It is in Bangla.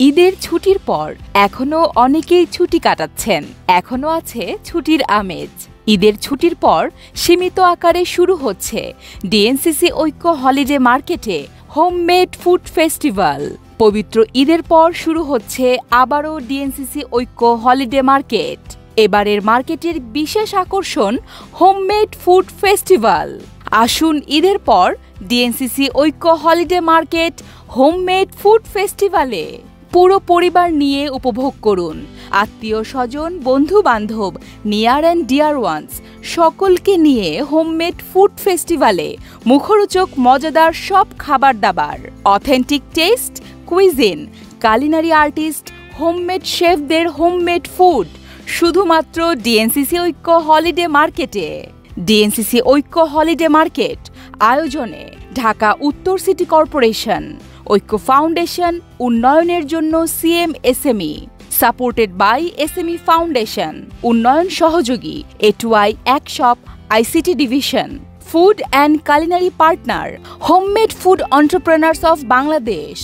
ঈদের ছুটির পর এখনো অনেকেই ছুটি কাটাচ্ছেন। এখনো আছে ছুটির আমেজ। ঈদের ছুটির পর সীমিত আকারে শুরু হচ্ছে ডিএনসিসি ঐক্য হলিডে মার্কেটে হোমমেড ফুড ফেস্টিভ্যাল। পবিত্র ঈদের পর শুরু হচ্ছে আবারও ডিএনসিসি ঐক্য হলিডে মার্কেট। এবারের মার্কেটের বিশেষ আকর্ষণ হোমমেড ফুড ফেস্টিভ্যাল। আসুন ঈদের পর DNCC Oikko holiday market homemade food ফেস্টিভ্যালে পুরো পরিবার নিয়ে উপভোগ করুন। আত্মীয় স্বজন, বন্ধু বান্ধব, নিয়ার অ্যান্ড ডিয়ার ওয়ান্স সকলকে নিয়ে হোমমেড ফুড ফেস্টিভ্যালে মুখরোচক মজাদার সব খাবার দাবার, authentic taste, cuisine, culinary artist, homemade শেফদের হোমমেড ফুড শুধুমাত্র DNCC Oikko holiday market. DNCC Oikko holiday market আয়োজনে ঢাকা উত্তর সিটি কর্পোরেশন, ঐক্য ফাউন্ডেশন, উন্নয়নের জন্য CMSME, supported by SME foundation, উন্নয়ন সহযোগী A2I ekShop ICT division, food and culinary partner homemade food entrepreneurs of Bangladesh.